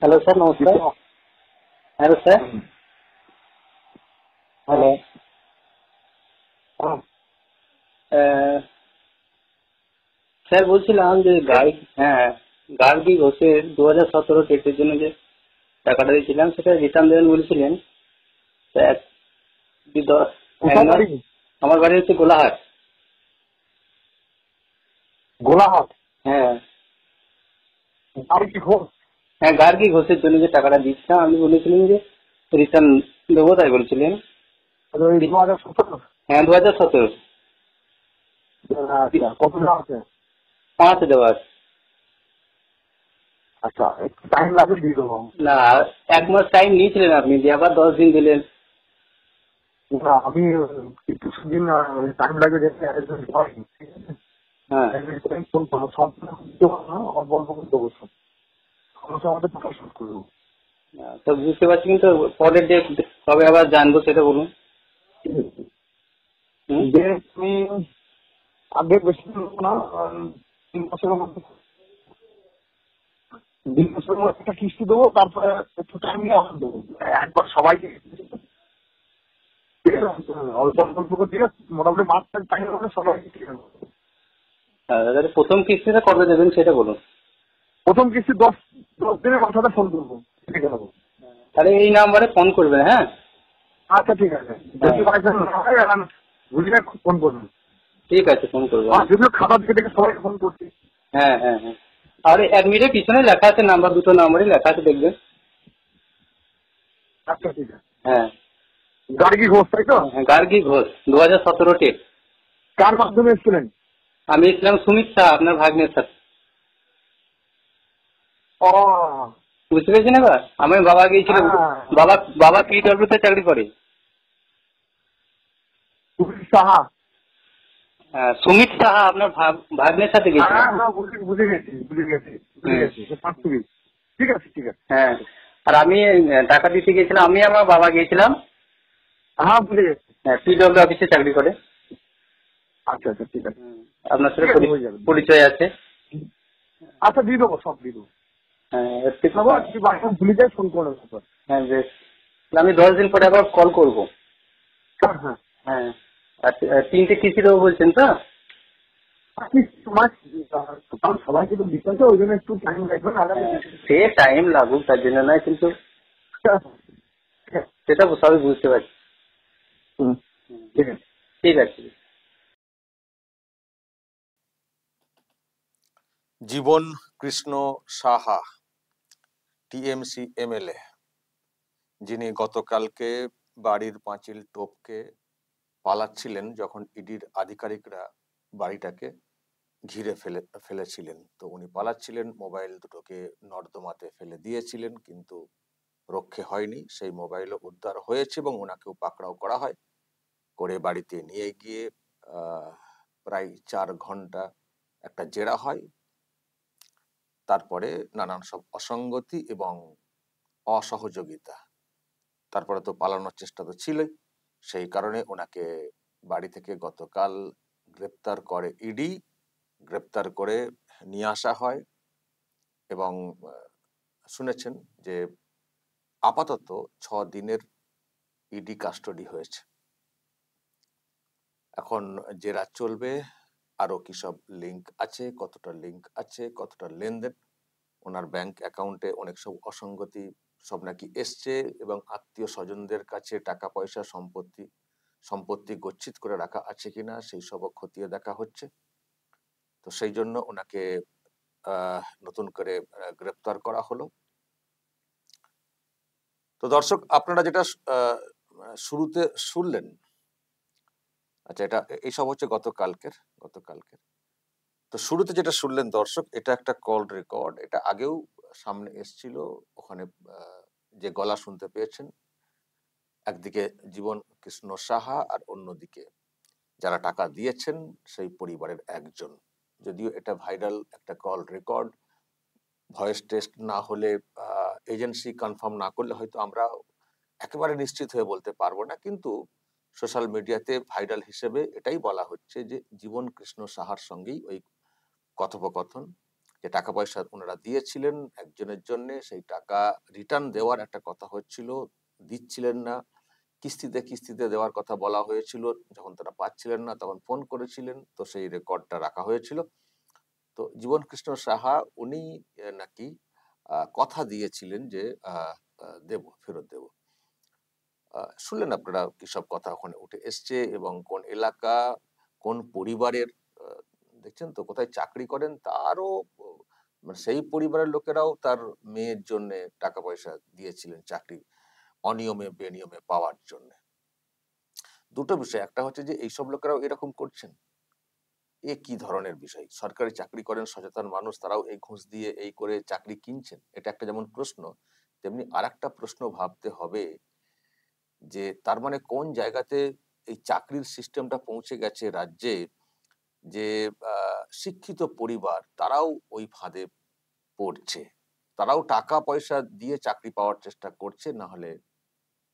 Hello sir, নমস্কার। Hello sir. Hello. Sir বলছিলাম যে গার্গী ঘোষের 2017 টেটের জন্য যে টাকাটা দিয়েছিলাম সেটা রিটার্ন দেবেন বলেছিলেন স্যার। আমার বাড়ি হচ্ছে গোলাহাট। গোলাহাট? হ্যাঁ গার্গী ঘোষ? হ্যাঁ, গার্গী ঘোষের জন্য যে টাকাটা দিচ্ছিলাম আপনি বলেছিলেন যে রিটার্ন দেবো, তাই বলছিলেন। 2017? হ্যাঁ, 2017। আচ্ছা, কত দেওয়া আছে? 5 দেওয়া আছে। আচ্ছা, একটু টাইম লাগবে, দিয়ে দেবো। না, 1 মাস টাইম নিয়েছিলেন আপনি, দিয়ে আবার 10 দিন দিলেন। না, আমি কিছুদিন টাইম লাগবে, দেখতে হয়নি, ঠিক আছে? হ্যাঁ, ফোন করবো, সব দিতে পারবো না, অল্প অল্প করে দেবো সব। সমস্যা আমাদের টাকা শোধ করবো। তো বুঝতে পারছি, কিন্তু পরের ডেট কবে আবার জানবো সেটা বলুন। যে তুমি আগে বেশি দিন নেবো না, 3 বছরের মধ্যে 2 বছরের মধ্যে একটা কিস্তি দেবো, তারপরে একটু টাইম নিয়ে আবার দেবো। একবার সবাইকে অল্প অল্প করে দিয়ে মোটামুটি মাসের টাইম হলে সবাইকে ঠিক আছে। তাহলে প্রথম কিস্তিটা কবে দেবেন সেটা বলুন। প্রথম কিস্তি 10 দিনের মাথাতে ফোন করবো, ঠিক আছে? তাহলে এই নাম্বারে ফোন করবেন। হ্যাঁ, আচ্ছা, ঠিক আছে। যদি বাইচান্স না হয় বুঝলে ফোন করবেন। ঠিক আছে, ফোন করবো। যদিও খাতা থেকে দেখে সবাইকে ফোন করছি। হ্যাঁ হ্যাঁ হ্যাঁ, আর অ্যাডমিটের পিছনে লেখা আছে নাম্বার, দুটো নাম্বারই লেখা আছে, দেখবেন। আচ্ছা, ঠিক আছে। হ্যাঁ, গার্গী ঘোষ, তাই তো? গার্গী ঘোষ, 2017 টেট। কার মাধ্যমে এসেছিলেন? আমি ইসলাম সুমিত শাহ, আপনার ভাগ্নের সাথে। ও, বুঝতে পেরেছেন এবার? আমার বাবা গিয়েছিল, বাবা PW তে চাকরি করে। সাহা? সুমিত সাহা, আপনার ভাগ্নের সাথে গেছিল। হ্যাঁ, বুঝে গেছি, বুঝে গেছি। ঠিক আছে, ঠিক আছে। হ্যাঁ, আর আমি টাকা দিতে গিয়েছিলাম, আমি আমার বাবা গিয়েছিলাম। হ্যাঁ, বুঝে গেছি। PW অফিসে চাকরি করে। আচ্ছা, আচ্ছা, ঠিক আছে। আপনার সাথে হয়ে যাবে। পরিচয় আছে। আচ্ছা, দিয়ে দেবো, সব দিয়ে দেবো। হ্যাঁ, ভুলে যাই, ফোন করে দেবো। হ্যাঁ বেশ। আমি 10 দিন পরে আবার কল করবো। হ্যাঁ, হ্যাঁ। হ্যাঁ, আর 3টে কিস্তি দেবো বলছেন তো? সবাইকে তো দিতে হচ্ছে, ওই জন্য একটু টাইম লাগবে না। সে টাইম লাগুক, তার জন্য নয়, কিন্তু সেটা সবই বুঝতে পারছি। ঠিক আছে, ঠিক আছে। জীবন কৃষ্ণ সাহা, TMC MLA, যিনি গতকালকে বাড়ির পাঁচিল টপকে পালাচ্ছিলেন যখন ইডির আধিকারিকরা বাড়িটাকে ঘিরে ফেলেছিলেন। তো উনি পালাচ্ছিলেন, মোবাইল দুটোকে নর্দমাতে ফেলে দিয়েছিলেন, কিন্তু রক্ষে হয়নি। সেই মোবাইলও উদ্ধার হয়েছে এবং ওনাকেও পাকড়াও করা হয়, করে বাড়িতে নিয়ে গিয়ে প্রায় 4 ঘন্টা একটা জেরা হয়। তারপরে নানান সব অসঙ্গতি এবং অসহযোগিতা, তারপরে তো পালানোর চেষ্টা তো ছিলই। সেই কারণে ওনাকে বাড়ি থেকে গতকাল গ্রেপ্তার করে ইডি, গ্রেপ্তার করে নিয়ে আসা হয় এবং শুনেছেন যে আপাতত 6 দিনের ইডি কাস্টডি হয়েছে। এখন জেরা চলবে, আরো কি সব লিঙ্ক আছে, কতটা লিঙ্ক আছে, কতটা লেনদেন, ওনার ব্যাংক অ্যাকাউন্টে অনেক সব অসঙ্গতি সব নাকি এসছে এবং আত্মীয় স্বজনদের কাছে টাকা পয়সা সম্পত্তি গচ্ছিত করে রাখা আছে কিনা সেই সব খতিয়ে দেখা হচ্ছে। তো সেই জন্য ওনাকে নতুন করে গ্রেপ্তার করা হলো। তো দর্শক, আপনারা যেটা শুরুতে শুনলেন, আচ্ছা, এটা এইসব হচ্ছে গতকালকের। তো শুরুতে যেটা শুনলেন দর্শক, এটা একটা কল রেকর্ড, এটা আগেও সামনে এসছিল। ওখানে যে গলা শুনতে পেয়েছেন, একদিকে জীবন কৃষ্ণ সাহা আর অন্যদিকে যারা টাকা দিয়েছেন সেই পরিবারের একজন। যদিও এটা ভাইরাল একটা কল রেকর্ড, ভয়েস টেস্ট না হলে, এজেন্সি কনফার্ম না করলে হয়তো আমরা একেবারে নিশ্চিত হয়ে বলতে পারবো না, কিন্তু সোশ্যাল মিডিয়াতে ভাইরাল হিসেবে এটাই বলা হচ্ছে যে জীবন কৃষ্ণ সাহার সঙ্গেই ওই কথোপকথন, যে টাকা পয়সা ওনারা দিয়েছিলেন একজনের জন্য, সেই টাকা রিটার্ন দেওয়ার একটা কথা হচ্ছিল, দিচ্ছিলেন না। কিস্তিতে কিস্তিতে দেওয়ার কথা বলা হয়েছিল, যখন তারা পাচ্ছিলেন না তখন ফোন করেছিলেন, তো সেই রেকর্ডটা রাখা হয়েছিল। তো জীবন কৃষ্ণ সাহা উনি নাকি কথা দিয়েছিলেন যে দেব, ফেরত দেব। শুনলেন আপনারা কি সব কথা ওখানে উঠে এসছে, এবং কোন এলাকা, কোন পরিবারের, দেখছেন তো কোথায় চাকরি করেন তারও, মানে সেই পরিবারের লোকেরাও তার মেয়ের জন্য টাকা পয়সা দিয়েছিলেন চাকরি অনিয়মে বেনিয়মে পাওয়ার জন্য। দুটো বিষয়, একটা হচ্ছে যে এইসব লোকেরাও এরকম করছেন, এ কি ধরনের বিষয়? সরকারি চাকরি করেন সচেতন মানুষ, তারাও এই ঘুষ দিয়ে এই করে চাকরি কিনছেন, এটা একটা যেমন প্রশ্ন, তেমনি আরেকটা প্রশ্ন ভাবতে হবে যে তার মানে কোন জায়গাতে এই চাকরির সিস্টেমটা পৌঁছে গেছে রাজ্যে, যে শিক্ষিত পরিবার তারাও ওই ফাঁদে পড়ছে, তারাও টাকা পয়সা দিয়ে চাকরি পাওয়ার চেষ্টা করছে, না হলে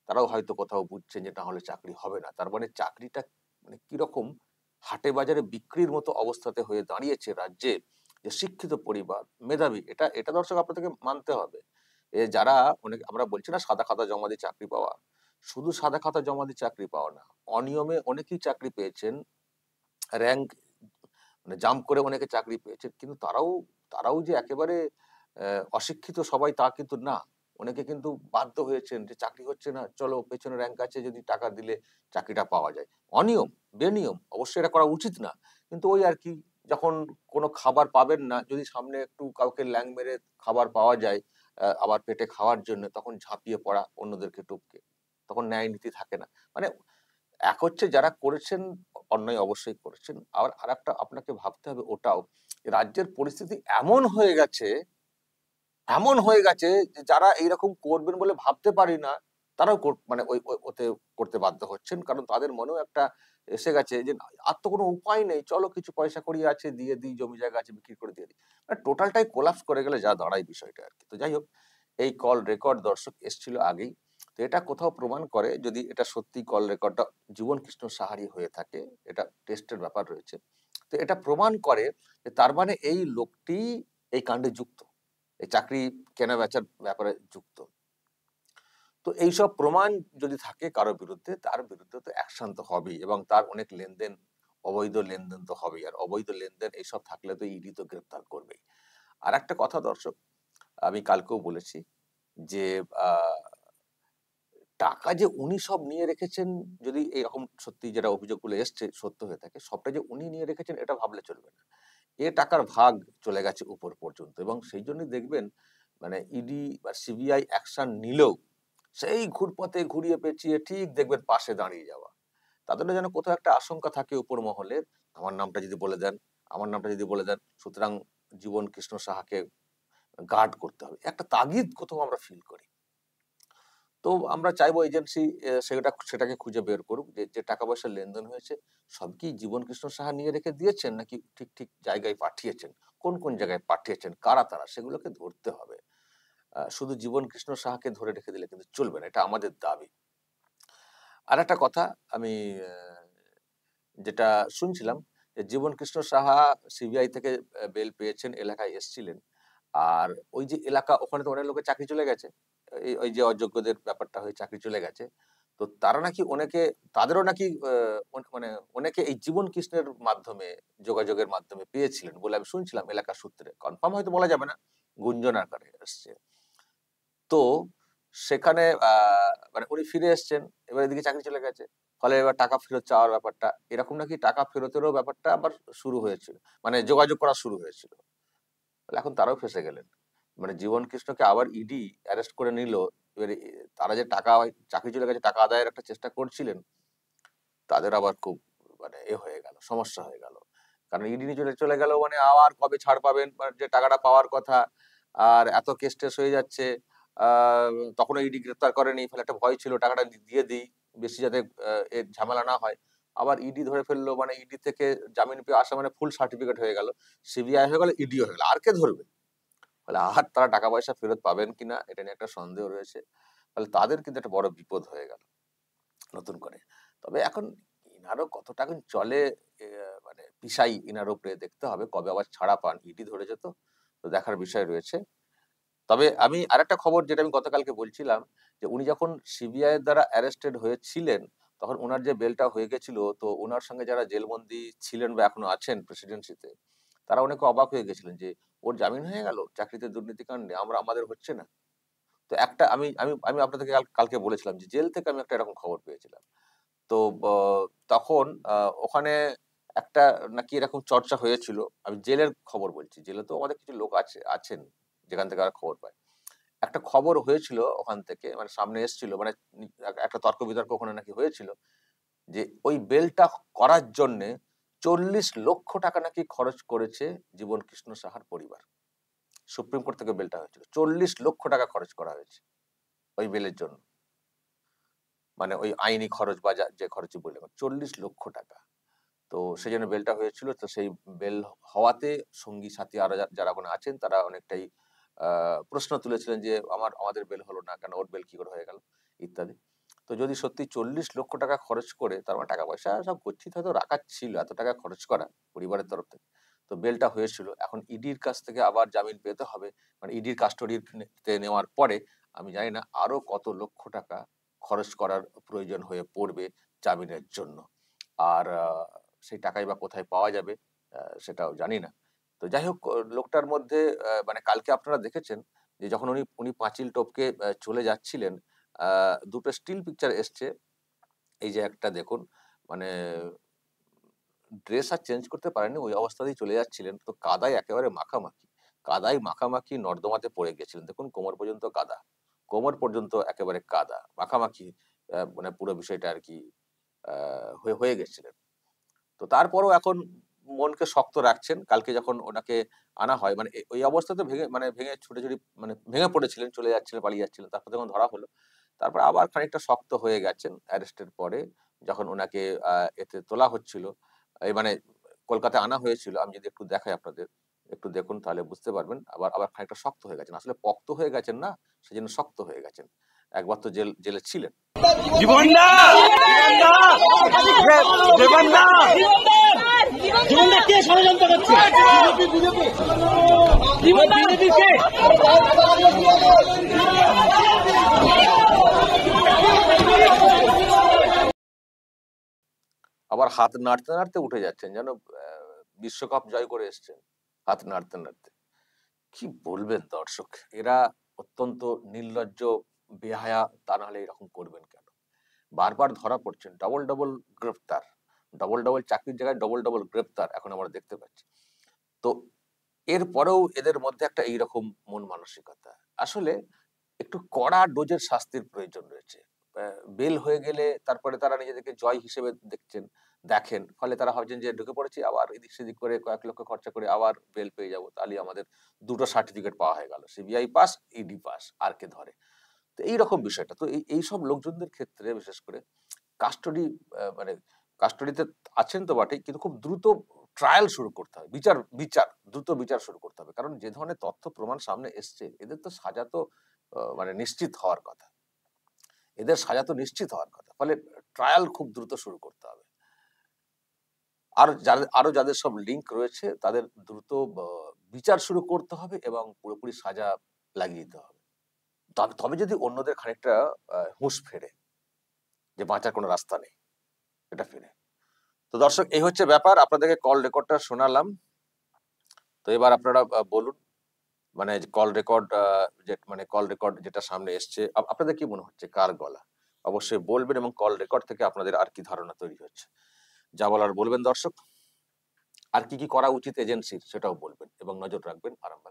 তারাও হয়তো কোথাও বুঝছেন যে না হলে চাকরি হবে না। তার মানে চাকরিটা মানে কিরকম হাটে বাজারে বিক্রির মতো অবস্থাতে হয়ে দাঁড়িয়েছে রাজ্যে, যে শিক্ষিত পরিবার মেধাবী, এটা এটা দর্শক আপনাদেরকে মানতে হবে। যারা অনেক, আমরা বলছি না সাদা খাতা জমা দিয়ে চাকরি পাওয়া, শুধু সাদা খাতা জমা দিয়ে চাকরি পাওয়া না, অনিয়মে অনেকেই চাকরি পেয়েছেন, র্যাঙ্ক মানে জাম্প করে অনেকে চাকরি পেয়েছেন, কিন্তু তারাও তারাও যে একেবারে অশিক্ষিত সবাই তা কিন্তু না। অনেকে কিন্তু বাধ্য হয়েছেন যে চাকরি হচ্ছে না, চলো পেছনে র্যাঙ্ক আছে, যদি টাকা দিলে চাকরিটা পাওয়া যায়। অনিয়ম বেনিয়ম অবশ্যই এটা করা উচিত না, কিন্তু ওই আর কি, যখন কোনো খাবার পাবেন না, যদি সামনে একটু কাউকে ল্যাং মেরে খাবার পাওয়া যায় আবার পেটে খাওয়ার জন্য, তখন ঝাঁপিয়ে পড়া অন্যদেরকে টপকে, তখন ন্যায় নীতি থাকে না। মানে এক হচ্ছে যারা করেছেন অন্যায় অবশ্যই করেছেন, আবার আরেকটা আপনাকে ভাবতে হবে ওটাও, রাজ্যের পরিস্থিতি এমন হয়ে গেছে, এমন হয়ে গেছে যে যারা এইরকম করবেন বলে ভাবতে পারি না, তারাও মানে ওতে করতে বাধ্য হচ্ছেন, কারণ তাদের মনেও একটা এসে গেছে যে আর তো কোনো উপায় নেই, চলো কিছু পয়সা কড়ি আছে দিয়ে দিই, জমি জায়গা আছে বিক্রি করে দিয়ে দিই। মানে টোটালটাই কোলাপস করে গেলে যা দাঁড়ায় বিষয়টা আর কি। তো যাই হোক, এই কল রেকর্ড দর্শক এসেছিল আগেই, তো এটা কোথাও প্রমাণ করে, যদি এটা সত্যি কল রেকর্ডটা জীবন কৃষ্ণ সাহারি হয়ে থাকে, এটা টেস্টের ব্যাপার রয়েছে, তো এটা প্রমাণ করে যে তার মানে এই লোকটি এই কাণ্ডে যুক্ত, এই চাকরি কেনা বেচার ব্যাপারে যুক্ত। তো এইসব প্রমাণ যদি থাকে কারো বিরুদ্ধে, তার বিরুদ্ধে তো অ্যাকশন তো হবেই, এবং তার অনেক লেনদেন, অবৈধ লেনদেন তো হবেই, আর অবৈধ লেনদেন এইসব থাকলে তো ইডি তো গ্রেপ্তার করবেই। আর একটা কথা দর্শক, আমি কালকেও বলেছি যে আহ টাকা যে উনি সব নিয়ে রেখেছেন, যদি এরকম সত্যি যেটা অভিযোগগুলো এসছে সত্য হয়ে থাকে, সবটা যে উনি নিয়ে রেখেছেন এটা ভাবলে চলবে না। এ টাকার ভাগ চলে গেছে উপর পর্যন্ত, এবং সেই জন্যই দেখবেন মানে ইডি বা সিবিআই অ্যাকশন নিলেও সেই ঘুরপথে ঘুরিয়ে পেঁচিয়ে ঠিক দেখবেন পাশে দাঁড়িয়ে যাওয়া। তাদের যেন কোথাও একটা আশঙ্কা থাকে উপর মহলের, আমার নামটা যদি বলে দেন, আমার নামটা যদি বলে দেন, সুতরাং জীবন কৃষ্ণ সাহাকে গার্ড করতে হবে, একটা তাগিদ কোথাও আমরা ফিল করি। তো আমরা চাইবো এজেন্সি সেটাকে খুঁজে বের করুক, যে যে টাকা পয়সার লেনদেন হয়েছে সব কি জীবন কৃষ্ণ সাহা নিয়ে রেখে দিয়েছেন, নাকি ঠিক ঠিক জায়গায় পাঠিয়েছেন, কোন কোন জায়গায় পাঠিয়েছেন, কারা তারা, সেগুলোকে ধরতে হবে। শুধু জীবন কৃষ্ণ সাহাকে ধরে রেখে দিলে কিন্তু চলবে না, এটা আমাদের দাবি। আর একটা কথা আমি যেটা শুনছিলাম, যে জীবন কৃষ্ণ সাহা সিবিআই থেকে বেল পেয়েছেন, এলাকায় এসেছিলেন, আর ওই যে এলাকা, ওখানে তো অনেক লোকের চাকরি চলে গেছে, ওই যে অযোগ্যদের ব্যাপারটা হয়ে চাকরি চলে গেছে, তো তারা নাকি অনেকে, তাদেরও নাকি মানে অনেকে এই জীবন কৃষ্ণের মাধ্যমে, যোগাযোগের মাধ্যমে পেয়েছিলেন বলে আমি শুনছিলাম এলাকার সূত্রে, কনফার্ম হয়তো বলা যাবে না, গুঞ্জন আকারে এসছে। তো সেখানে মানে উনি ফিরে এসছেন, এবার এদিকে চাকরি চলে গেছে, ফলে এবার টাকা ফেরত চাওয়ার ব্যাপারটা, এরকম নাকি টাকা ফেরতেরও ব্যাপারটা আবার শুরু হয়েছিল, মানে যোগাযোগ করা শুরু হয়েছিল। এখন তারাও ফেঁসে গেলেন, মানে জীবন কৃষ্ণকে আবার ইডি অ্যারেস্ট করে নিল। এবারে তারা যে টাকা, চাকরি চলে গেছে, টাকা আদায়ের একটা চেষ্টা করছিলেন, তাদের আবার খুব মানে হয়ে গেল, সমস্যা হয়ে গেল, কারণ ইডি চলে চলে গেল, মানে আবার কবে ছাড় পাবেন, যে টাকাটা পাওয়ার কথা, আর এত কেস টেস হয়ে যাচ্ছে, তখনও ইডি গ্রেপ্তার করেনি, ফলে একটা ভয় ছিল টাকাটা দিয়ে দিই, বেশি যাতে এর ঝামেলা না হয়। আবার ইডি ধরে ফেললো, মানে ইডি থেকে জামিন পেয়ে আসা মানে ফুল সার্টিফিকেট হয়ে গেল, সিবিআই হয়ে গেল, ইডিও হয়ে গেল, আর কে ধরবে? ফলে আর তারা টাকা পয়সা ফেরত পাবেন কিনা এটা নিয়ে একটা সন্দেহ রয়েছে, ফলে তাদের কিন্তু একটা বড় বিপদ হয়ে গেল নতুন করে। তবে এখন ইনারও কতটা এখন চলে, মানে পিসাই ইনার উপরে দেখতে হবে, কবে আবার ছাড়া পান, ইডি ধরে যেত, তো দেখার বিষয় রয়েছে। তবে আমি আরেকটা খবর যেটা আমি গতকালকে বলছিলাম, যে উনি যখন সিবিআই এর দ্বারা অ্যারেস্টেড হয়েছিলেন তখন ওনার যে বেলটা হয়ে গেছিল, তো ওনার সঙ্গে যারা জেলবন্দি ছিলেন বা এখনো আছেন প্রেসিডেন্সিতে, তারা অনেকে অবাক হয়ে গেছিলেন যে ওর জামিন হয়ে গেল চাকরিতে দুর্নীতি কাণ্ডে, আমাদের হচ্ছে না। তো একটা আমি আমি আমি আপনাদেরকে কালকে বলেছিলাম যে জেল থেকে আমি একটা এরকম খবর পেয়েছিলাম। তো তখন ওখানে একটা নাকি এরকম চর্চা হয়েছিল, আমি জেলের খবর বলছি, জেলে তো আমাদের কিছু লোক আছেন যেখান থেকে আর খবর পায়। একটা খবর হয়েছিল ওখান থেকে, মানে সামনে এসেছিল, মানে একটা তর্ক বিতর্ক ওখানে নাকি হয়েছিল যে ওই বেলটা করার জন্য 40 লক্ষ টাকা নাকি খরচ করেছে জীবন কৃষ্ণ সাহার পরিবার। সুপ্রিম কোর্ট থেকে বেলটা হয়েছিল, 40 লক্ষ টাকা খরচ করা হয়েছে ওই বেলের জন্য, মানে ওই আইনি খরচ বা যে খরচই বললাম 40 লক্ষ টাকা। তো সেই জন্য বেলটা হয়েছিল। তো সেই বেল হওয়াতে সঙ্গী সাথী আরো যারা ওখানে আছেন তারা অনেকটাই প্রশ্ন তুলেছিলেন যে আমাদের বেল হলো না কেন, ওর বেল কি করে হয়ে গেল ইত্যাদি। তো যদি সত্যি 40 লক্ষ টাকা খরচ করে, তার মানে টাকা পয়সা সব গচ্ছিত হয়তো রাখার ছিল, এত টাকা খরচ করা পরিবারের তরফ থেকে, তো বেলটা হয়েছিল। এখন ইডির কাছ থেকে আবার জামিন পেতে হবে, মানে ইডির কাস্টডিতে নেওয়ার পরে আমি জানি না আরো কত লক্ষ টাকা খরচ করার প্রয়োজন হয়ে পড়বে জামিনের জন্য। আর সেই টাকাই বা কোথায় পাওয়া যাবে সেটাও জানি না। তো যাই হোক, লোকটার মধ্যে মানে কালকে আপনারা দেখেছেন যে যখন উনি পাঁচিল টপকে চলে যাচ্ছিলেন, দুটো স্টিল পিকচার এসছে। এই যে একটা দেখুন, মানে ড্রেস আর চেঞ্জ করতে পারেননি, ওই অবস্থাতেই চলে যাচ্ছিলেন। তো কাদায় একেবারে মাখামাখি, কাদায় মাখামাখি নর্দমাতে পড়ে গেছিলেন। দেখুন কোমর পর্যন্ত কাদা, কোমর পর্যন্ত একেবারে কাদা মাখামাখি, মানে পুরো বিষয়টা আর কি হয়ে গেছিলেন। তো তারপরও এখন মনকে শক্ত রাখছেন। কালকে যখন ওনাকে আনা হয়, মানে ওই অবস্থাতে ভেঙে ছুটে মানে ভেঙে পড়েছিলেন, চলে যাচ্ছিলেন, পালিয়ে যাচ্ছিলেন। তারপর যখন ধরা হলো, তারপর আবার খানিকটা শক্ত হয়ে গেছেন অ্যারেস্টের পরে। যখন ওনাকে এতে তোলা হচ্ছিল, এই মানে কলকাতায় আনা হয়েছিল, আমি যদি একটু দেখাই আপনাদের, একটু দেখুন তাহলে বুঝতে পারবেন। আবার আবার খানিকটা শক্ত হয়ে গেছেন, আসলে পক্ত হয়ে গেছেন না, সেজন্য শক্ত হয়ে গেছেন। একবার তো জেলে ছিলেন। জীবনদা জীবনদা জীবনদা কে ষড়যন্ত্র করছে? আবার হাত নাড়তে নাড়তে উঠে যাচ্ছেন, যেন বিশ্বকাপ জয় করে এসছেন হাত নাড়তে নাড়তে। কি বলবেন দর্শক, এরা অত্যন্ত নির্লজ্জ, বেহায়া, তা নাহলে এরকম করবেন কেন? বারবার ধরা পড়ছেন, ডবল ডবল গ্রেফতার, ডবল ডবল চাকরির জায়গায় ডবল ডবল গ্রেফতার এখন আমরা দেখতে পাচ্ছি। তো এরপরেও এদের মধ্যে একটা এইরকম মন মানসিকতা, আসলে একটু কড়া ডোজের শাস্তির প্রয়োজন রয়েছে। বেল হয়ে গেলে তারপরে তারা নিজেদেরকে জয় হিসেবে দেখেন, ফলে তারা ভাবছেন যে ঢুকে পড়েছি, আবার এদিক সেদিক করে কয়েক লক্ষ খরচা করে আবার বেল পেয়ে যাবো, তাহলে আমাদের দুটো সার্টিফিকেট পাওয়া হয়ে গেল, সিবিআই পাস, ইডি পাস, আর কে ধরে। তো এইরকম বিষয়টা, তো এই সব লোকজনদের ক্ষেত্রে বিশেষ করে কাস্টডি, মানে কাস্টডিতে আছেন তো বটেই, কিন্তু খুব দ্রুত ট্রায়াল শুরু করতে হবে, দ্রুত বিচার শুরু করতে হবে। কারণ যে ধরনের তথ্য প্রমাণ সামনে এসছে, এদের তো সাজা তো মানে নিশ্চিত হওয়ার কথা, এদের সাজা তো নিশ্চিত হওয়ার কথা। ফলে ট্রায়াল খুব দ্রুত শুরু করতে হবে। আরো যাদের সব লিঙ্ক রয়েছে তাদের দ্রুত বিচার শুরু করতে হবে এবং পুরোপুরি সাজা লাগিয়ে দিতে হবে। তবে যদি অন্যদের খানিকটা হুঁশ ফেরে যে বাঁচার কোনো রাস্তা নেই, এটা ফিরে। তো দর্শক, এই হচ্ছে ব্যাপার, আপনাদেরকে কল রেকর্ডটা শোনালাম। তো এবার আপনারা বলুন, মানে কল রেকর্ড যেটা সামনে এসছে, আপনাদের কি মনে হচ্ছে কার গলা? অবশ্যই বলবেন, এবং কল রেকর্ড থেকে আপনাদের আর কি ধারণা তৈরি হচ্ছে যা বলার বলবেন দর্শক। আর কি কি করা উচিত এজেন্সির সেটাও বলবেন, এবং নজর রাখবেন আরামবাগ